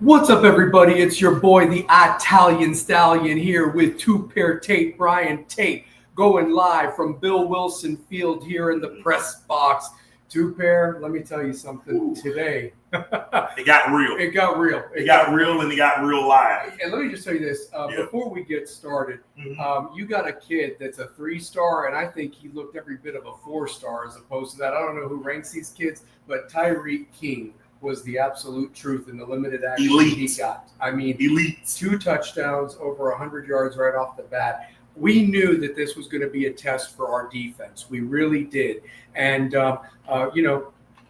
What's up, everybody? It's your boy, the Italian Stallion, here with two-pair Tate, Brian Tate, going live from Bill Wilson Field here in the press box. Two-pair, let me tell you something today. It got real. It got real. It got real, and it got real live. And let me just tell you this. Before we get started, you got a kid that's a 3-star, and I think he looked every bit of a 4-star as opposed to that. I don't know who ranks these kids, but Tyreek King was the absolute truth in the limited action he got. I mean, elite. 2 touchdowns, over 100 yards right off the bat. We knew that this was going to be a test for our defense. We really did. And,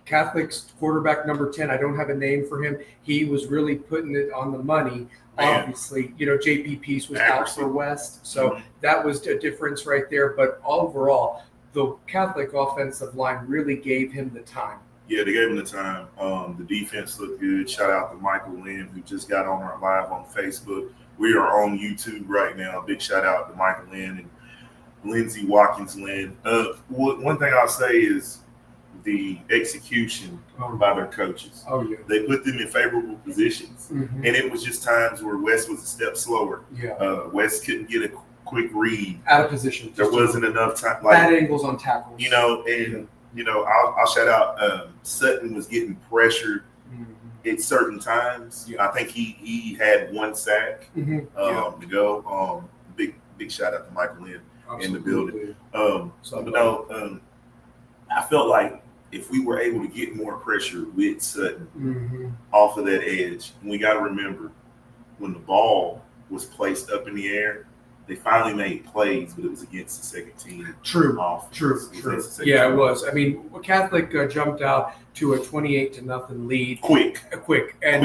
Catholic's quarterback number 10, I don't have a name for him. He was really putting it on the money. Man. Obviously, JP Peace was out for West. So that was a difference right there. But overall, the Catholic offensive line really gave him the time. Yeah, they gave him the time. The defense looked good. Shout out to Michael Lynn, who just got on our live on Facebook. We are on YouTube right now. Big shout out to Michael Lynn and Lindsey Watkins Lynn. One thing I'll say is the execution by their coaches. Oh, yeah. They put them in favorable positions. And it was just times where West was a step slower. Yeah. West couldn't get a quick read. Out of position. There wasn't enough time. Bad angles on tackles. I'll shout out Sutton was getting pressured at certain times. I think he had 1 sack to go. Big shout out to Michael Lynn in the building. I felt like if we were able to get more pressure with Sutton off of that edge, and we got to remember when the ball was placed up in the air, they finally made plays, but it was against the second team. True. Yeah, it was. I mean, Catholic jumped out to a 28-0 lead. Quick. And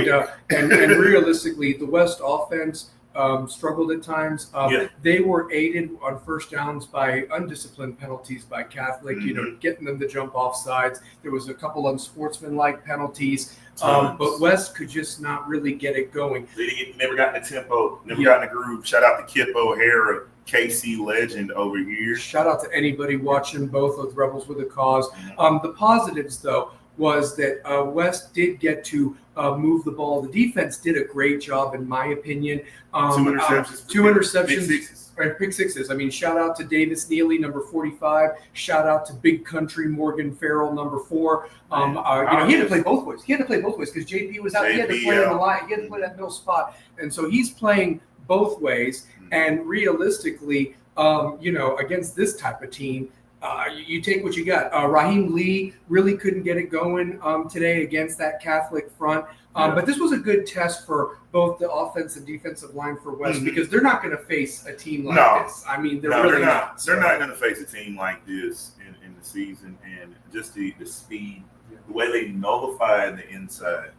realistically, the West offense struggled at times. They were aided on first downs by undisciplined penalties by Catholic, getting them to jump off sides. There was a couple unsportsmanlike penalties, but West could just not really get it going. They never got in the tempo, never got in the groove. Shout out to Kip O'Hara, KC legend over here. Shout out to anybody watching both of Rebels with a Cause. The positives, though, was that West did get to move the ball. The defense did a great job, in my opinion. 2 interceptions. 2 interceptions. Pick sixes. Right, pick sixes. I mean, shout out to Davis Neely, number 45. Shout out to Big Country Morgan Farrell, number 4. He had to play both ways. Because JP was out. He had to play on the line. He had to play that middle spot. And so he's playing both ways. And realistically, against this type of team, you take what you got. Raheem Lee really couldn't get it going today against that Catholic front. But this was a good test for both the offense and defensive line for West because they're not going to face a team like this. I mean, they're really not. They're not going to face a team like this in the season. And just the speed, the way they nullified the inside.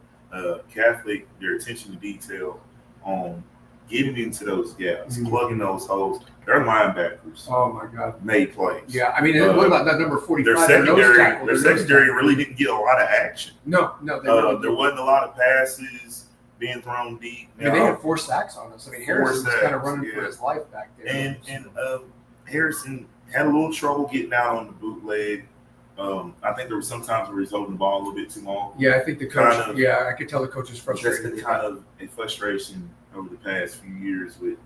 Catholic, their attention to detail on getting into those gaps, plugging those holes. Their linebackers, made plays. Yeah, I mean, what about that number 45? Their secondary really didn't get a lot of action. No, there wasn't a lot of passes being thrown deep. I mean, they had 4 sacks on us. I mean, Harrison was kind of running for his life back there. And Harrison had a little trouble getting out on the bootleg. I think there were some times where he's holding the ball a little bit too long. Yeah, I think the coach. I could tell the coach was frustrated. That's been kind of a frustration over the past few years with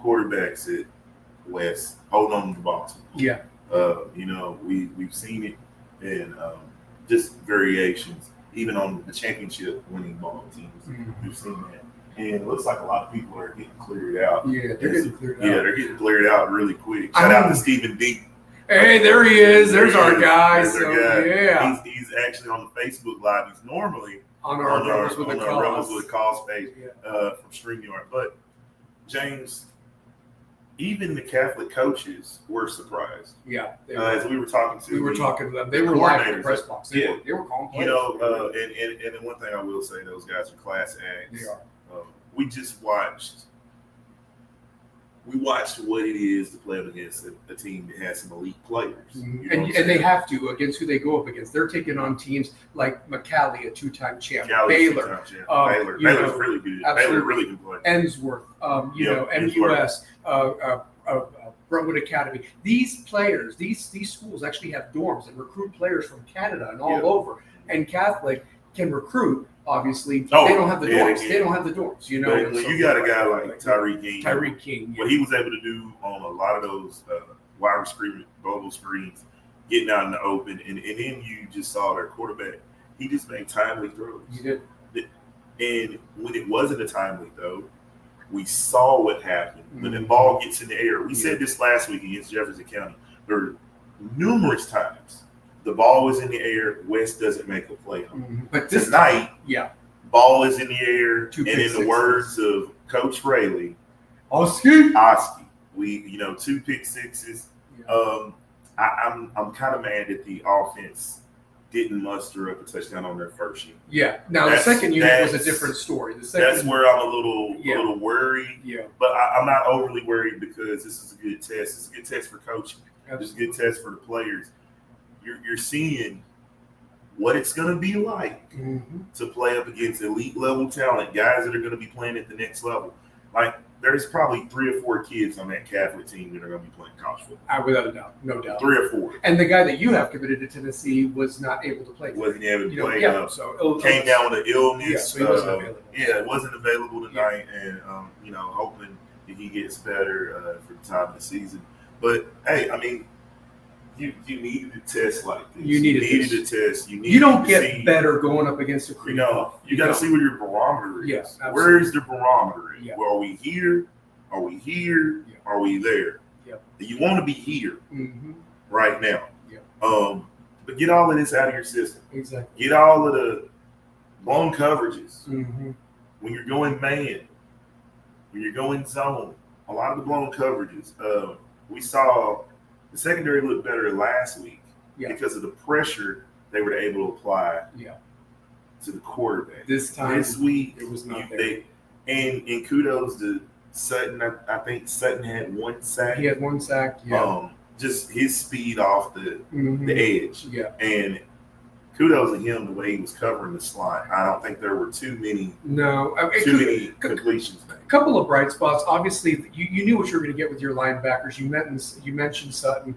quarterbacks at West holding on to the ball too long. Yeah. We've seen it in just variations, even on the championship winning ball teams. We've seen that. And it looks like a lot of people are getting cleared out. Yeah, they're getting cleared out. Yeah, they're getting cleared out really quick. Shout out to Stephen Deep. Hey, there he is. There's our guy. Yeah. He's actually on the Facebook Live. He's normally on our Rebels with a Cause page from StreamYard. But, James, even the Catholic coaches were surprised. Yeah. As we were talking to them. They were live in the press box. They were calling plays. And then one thing I will say, those guys are class acts. They are. We just watched what it is to play against a team that has some elite players. And they have to against who they go up against. They're taking on teams like McCallie, a 2-time champ, Baylor. Baylor's really good. Baylor really good player. Ensworth, MUS, Brentwood Academy. These players, these schools actually have dorms and recruit players from Canada and all over. And Catholic can recruit. Obviously, Oh, they don't have the yeah, dorms. They don't have the dorms. You know, But when you got a guy like Tyreek King, yeah. what he was able to do on a lot of those wide receiver bubble screens, getting out in the open, and then you just saw their quarterback. He just made timely throws. He did. And when it wasn't a timely throw, we saw what happened. When the Mhm. ball gets in the air, we Yeah. said this last week against Jefferson County. There were numerous times the ball was in the air, West doesn't make a play on it. Mhm. But this Tonight, yeah, ball is in the air, Two and pick in the sixes. words of Coach Rayleigh, Oski. we 2 pick sixes. Yeah. I'm kind of mad that the offense didn't muster up a touchdown on their first unit. Yeah. Now the second unit was a different story. The second, That's where I'm a little worried. Yeah. But I'm not overly worried because this is a good test. It's a good test for coaching. It's a good test for the players. You're seeing what it's going to be like to play up against elite level talent, guys that are going to be playing at the next level. Like, there's probably 3 or 4 kids on that Catholic team that are going to be playing college football. Without a doubt, no doubt. 3 or 4. And the guy that you have committed to Tennessee was not able to play. Wasn't able to play. So came down with an illness. Yeah, so he wasn't available. Yeah, it wasn't available tonight, and hoping that he gets better for the time of the season. But hey, I mean, you needed a test like this. You needed a test. You don't get better going up against a creep. You got to see where your barometer is. Yeah, where's the barometer? Yeah. Well, are we here? Are we here? Yeah. Are we there? Yeah. You want to be here right now. Yeah. But get all of this out of your system. Exactly. Get all of the blown coverages. Mm-hmm. When you're going man, when you're going zone, a lot of the blown coverages. We saw the secondary look better last week because of the pressure they were able to apply to the quarterback. This week, it was not there. And kudos to Sutton. I think Sutton had 1 sack. He had 1 sack. Yeah. Just his speed off the edge. Yeah. And kudos to him the way he was covering the slot. I don't think there were too many completions. A couple of bright spots. Obviously, you knew what you were going to get with your linebackers. You mentioned Sutton.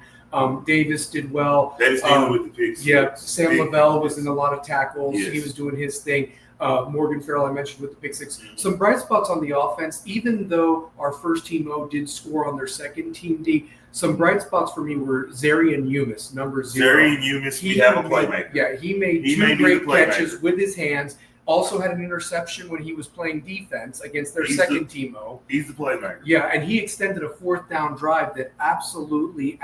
Davis did well. Davis dealing with the picks. Yeah, Sam Lavelle was in a lot of tackles. Yes. He was doing his thing. Morgan Farrell, I mentioned with the pick six. Some bright spots on the offense, even though our first team O did score on their second team D. Some bright spots for me were Zarian Umis, number 0. Zarian Umis, we have a playmaker. Yeah, he made 2 great catches with his hands. Also had an interception when he was playing defense against their second team O. He's the playmaker. Yeah, and he extended a 4th down drive that actually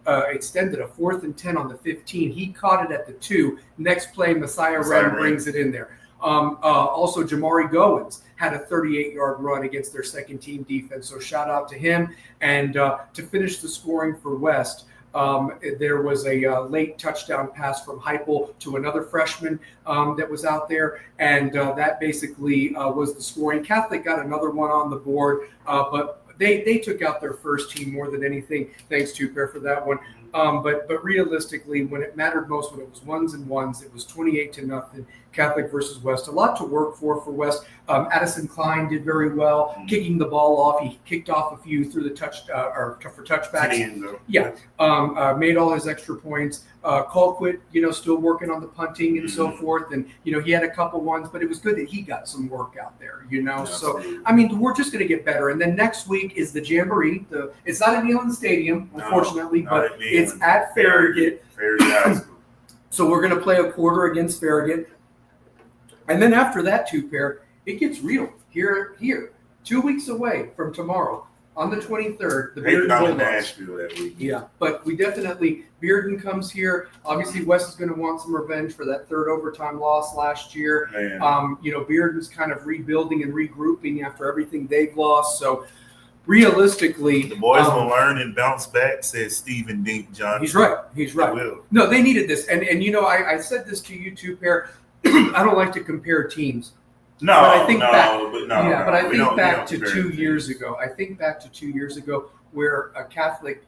extended a 4th and 10 on the 15. He caught it at the 2. Next play, Messiah Wren brings it in there. Also, Jamari Goins had a 38-yard run against their second team defense. So shout out to him. And to finish the scoring for West, there was a late touchdown pass from Heupel to another freshman that was out there. And that basically was the scoring. Catholic got another one on the board, but they took out their first team more than anything. Thanks to Bear for that one. But realistically, when it mattered most, when it was 1s and 1s, it was 28-0. Catholic versus West. A lot to work for West. Addison Klein did very well, kicking the ball off. He kicked off a few through the for touchbacks. Yeah, made all his extra points. Colquitt, still working on the punting and so forth. And he had a couple ones, but it was good that he got some work out there. So I mean, we're just going to get better. And then next week is the Jamboree. It's not at Neyland Stadium, unfortunately, but it's at Farragut. High School. So we're going to play a quarter against Farragut. And then after that, Pair, it gets real here. 2 weeks away from tomorrow, on the 23rd, the Bearden Bulldogs. Nashville that week. Yeah, but we definitely, Bearden comes here. Obviously, West is going to want some revenge for that 3rd overtime loss last year. Bearden's kind of rebuilding and regrouping after everything they've lost. So realistically, the boys will learn and bounce back, says Stephen Dink Johnson. He's right. They will. No, they needed this. And I said this to you too, Pair. I don't like to compare teams. But I think back to 2 years ago. I think back to 2 years ago where a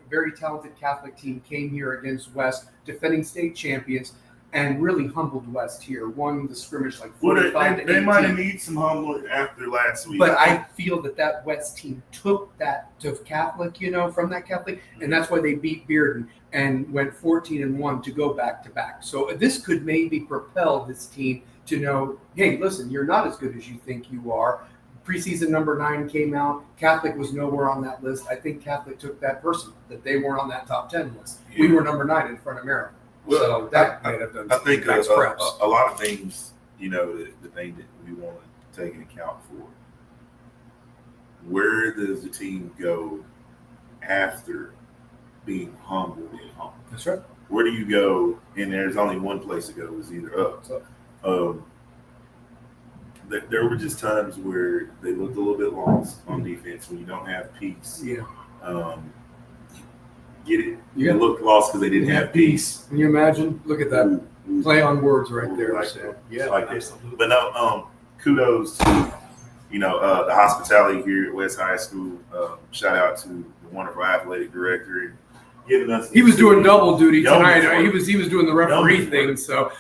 very talented Catholic team came here against West, defending state champions. and really humbled West here. Won the scrimmage like Well, 45 to 18. they might have needed some humbling after last week. But I feel that West team took that to Catholic, from that Catholic, and that's why they beat Bearden and went 14-1 to go back to back. So this could maybe propel this team to know, hey, listen, you're not as good as you think you are. Preseason number 9 came out. Catholic was nowhere on that list. I think Catholic took that personal, that they weren't on that top 10 list. Yeah. We were number 9 in front of Maryland. Well, so that might have done. I think a lot of things, the thing that we want to take into account for. Where does the team go after being humbled and humbled? That's right. Where do you go? And there's only one place to go. Is either up. There were just times where they looked a little bit lost on defense when you don't have peace. Yeah. Get it? You looked lost because they didn't have peace. Can you imagine? Look at that play on words right there. Like so, yeah, like absolutely. But no, kudos to the hospitality here at West High School. Shout out to the wonderful athletic director and giving us. He was doing double duty tonight. He was doing the referee thing. So,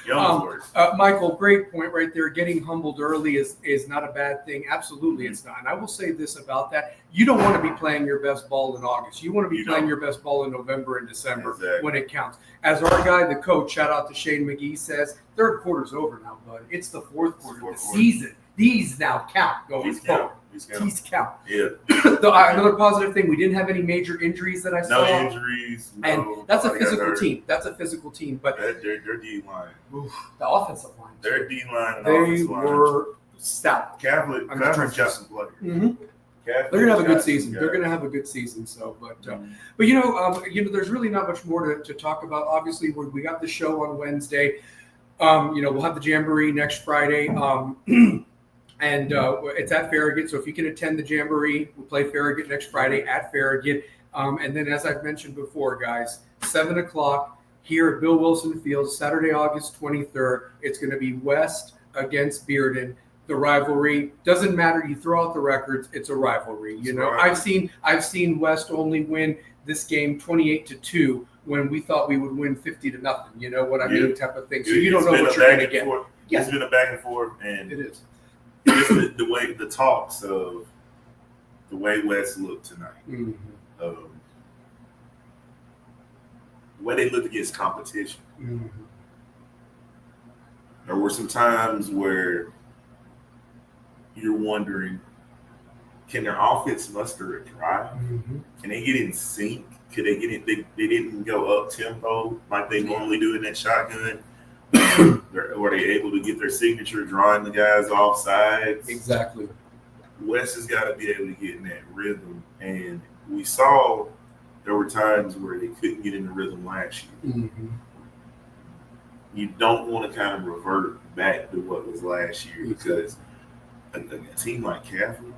Michael, great point right there. Getting humbled early is not a bad thing. Absolutely, it's not. And I will say this about that: you don't want to be playing your best ball in August. You want to be playing your best ball in November and December when it counts. As our guy, the coach, shout out to Shane McGee, says, third quarter's over now, bud. It's the fourth quarter of the season. These now count going forward. These count. Yeah. Another positive thing, we didn't have any major injuries that I saw. No injuries. And that's a physical team. That's a physical team. But their D line. The offensive line. Their D line and they offensive line. were stout. Catholic got some players. Mm-hmm. They're gonna have a good season. They're gonna have a good season. So, but there's really not much more to talk about. Obviously, we got the show on Wednesday. We'll have the Jamboree next Friday. And it's at Farragut. So if you can attend the Jamboree, we'll play Farragut next Friday at Farragut. And then, as I've mentioned before, guys, 7 o'clock here at Bill Wilson Field, Saturday, August 23rd. It's going to be West against Bearden. The rivalry doesn't matter. You throw out the records. It's a rivalry. I've seen West only win this game 28-2 when we thought we would win 50-0. You know what I mean? Type of thing. So you don't know what you're going to get. Yeah. It's been a back and forth, and it is. the talks of the way West looked tonight. Mm-hmm. The way they looked against competition. Mm-hmm. There were some times where you're wondering, can their offense muster a drive? Mm-hmm. Can they get in sync? Could they get in? They didn't go up tempo like they normally do in that shotgun. Were they able to get their signature drawing the guys off sides? Exactly. West has got to be able to get in that rhythm. And we saw there were times where they couldn't get in the rhythm last year. Mm-hmm. You don't want to kind of revert back to what was last year because a team like Catholic,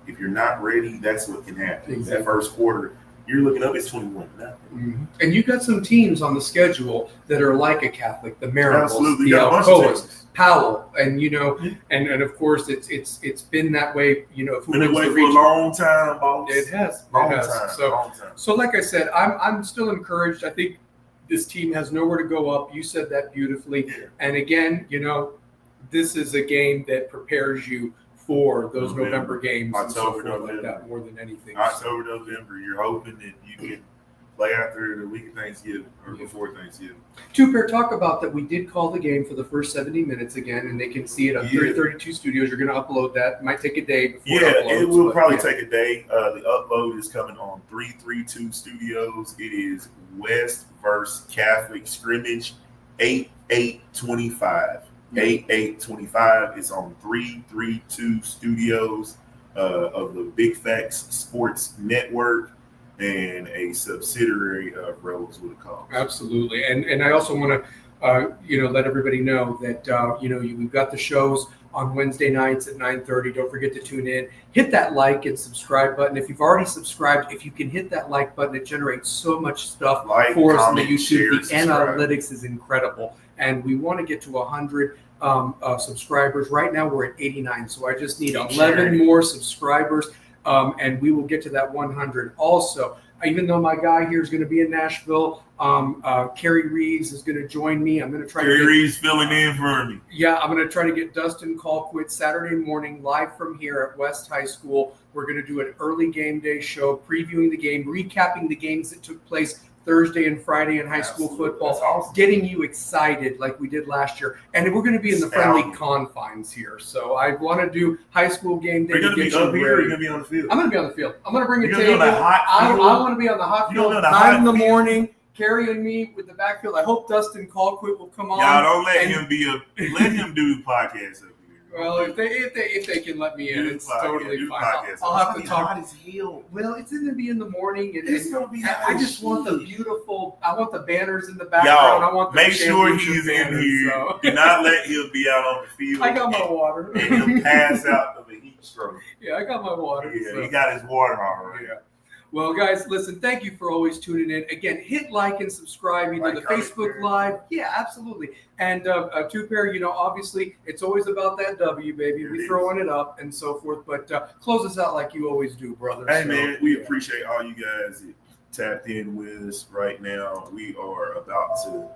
if you're not ready, that's what can happen. Exactly. That first quarter, you're looking up, it's 21-0. Mm-hmm. And you've got some teams on the schedule that are like a Catholic, the Maribels, the Alcoas, Powell, and and of course it's been that way. Been that way for a long time, boss. It has. Long time. So like I said, I'm still encouraged. I think this team has nowhere to go up. You said that beautifully. Yeah. And again, this is a game that prepares you for those November games, October, November, like that, more than anything. October, November. You're hoping that you can play after the week of Thanksgiving or before Thanksgiving. Two-pair, talk about that. We did call the game for the first 70 minutes again, and they can see it on 3032 Studios. You're going to upload that. It might take a day before it uploads. It will probably take a day. The upload is coming on 332 Studios. It is West versus Catholic Scrimmage 8/8/25. 8/8/25 is on 332 Studios of the Big Facts Sports Network and a subsidiary of Rebels with a Cause. Absolutely, and I also want to let everybody know that we've got the shows on Wednesday nights at 9:30. Don't forget to tune in. Hit that like and subscribe button. If you've already subscribed, if you can hit that like button, it generates so much stuff for us on the YouTube. The analytics is incredible, and we want to get to 100 subscribers. Right now, we're at 89, so I just need 11 more subscribers, and we will get to that 100. Also, even though my guy here is going to be in Nashville, Kerry Reeves is going to join me. I'm going to try Kerry Reeves filling in for me. Yeah, I'm going to try to get Dustin Colquitt Saturday morning live from here at West High School. We're going to do an early game day show, previewing the game, recapping the games that took place Thursday and Friday in high school football, awesome. Getting you excited like we did last year. And we're going to be in the friendly confines here. So I want to do high school game day. Are you going to be up here or are you going to be on the field? I'm going to be on the field. I'm going to bring a You're table. I want to be on the hot field, 9 in the morning, carrying me with the backfield. I hope Dustin Colquitt will come on. Y'all don't let him let him do the podcast up here. Well, if they can let me in, it's totally fine. I'll have to talk. Hot as hell. Well, it's going to be in the morning, and It's going to be. I just want the beautiful. I want the banners in the background. Y'all, I want the make sure championship he's in banners, here. so. Do not let him be out on the field. I got my water. And he'll pass out of a heat stroke. Yeah, I got my water. Yeah, so. he got his water all right. Yeah. Well, guys, listen, thank you for always tuning in. Again, hit like and subscribe, either the Facebook Live. Yeah, absolutely. And Two-Pair, obviously, it's always about that W, baby. We throwing it up and so forth. But close us out like you always do, brother. Hey, man, we appreciate all you guys that tapped in with us right now. We are about to,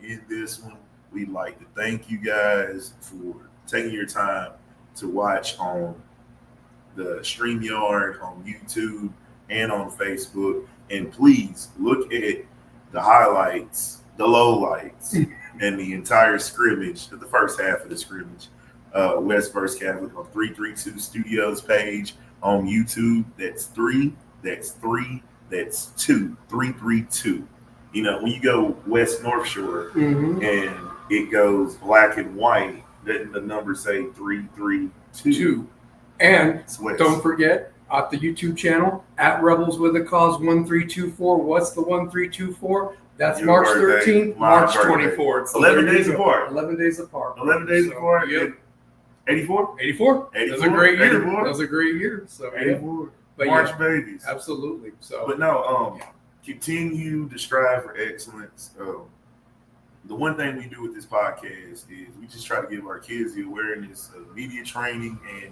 end this one. We'd like to thank you guys for taking your time to watch on the StreamYard, on YouTube, and on Facebook. And please look at the highlights, the lowlights, and the entire scrimmage, the first half of the scrimmage. West First Catholic on 332 Studios page on YouTube. That's 3, that's 3, that's 2, 332. When you go West North Shore and it goes black and white, then the numbers say 332. And don't forget, at the YouTube channel, at Rebels with a Cause 1324. What's the 1324? That's Your March birthday, 13th, March 24th. So 11 days apart. 11 days apart. 11 days apart. Yep. 84? 84. That was a great year. 84? That was a great year. So 84. But March babies. Absolutely. So, but no, continue to strive for excellence. The one thing we do with this podcast is we just try to give our kids the awareness of media training, and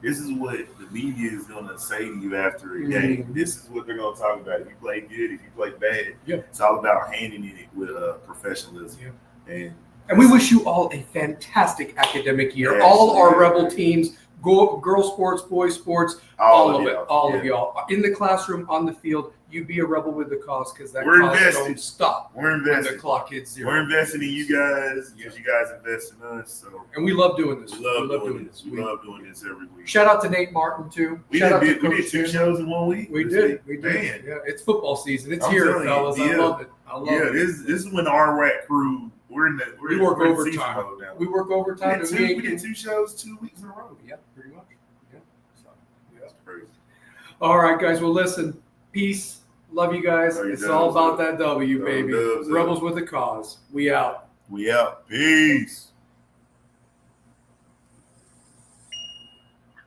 this is what the media is going to say to you after a game. This is what they're going to talk about. If you play good, if you play bad, it's all about handling it with professionalism. And we wish you all a fantastic academic year. All our Rebel teams, girl sports, boys sports, all of it, all of y'all. In the classroom, on the field, you be a Rebel with the cause, because that cause don't stop. We're investing. When the clock hits 0. We're investing in you guys because you guys invest in us. So. And we love doing this. We love doing this. We love doing this every week. Shout out to Nate Martin, too. We did 2 shows in 1 week. We did. Man. Yeah, it's football season. It's here, fellas. I love it. This is when our RAC crew, we work overtime. We work overtime. We did 2 shows 2 weeks in a row. Yeah, pretty much. Yeah. So, that's crazy. All right, guys. Well, listen. Peace. Love you guys. It's all about that W, baby. Rebels with the cause. We out. We out. Peace.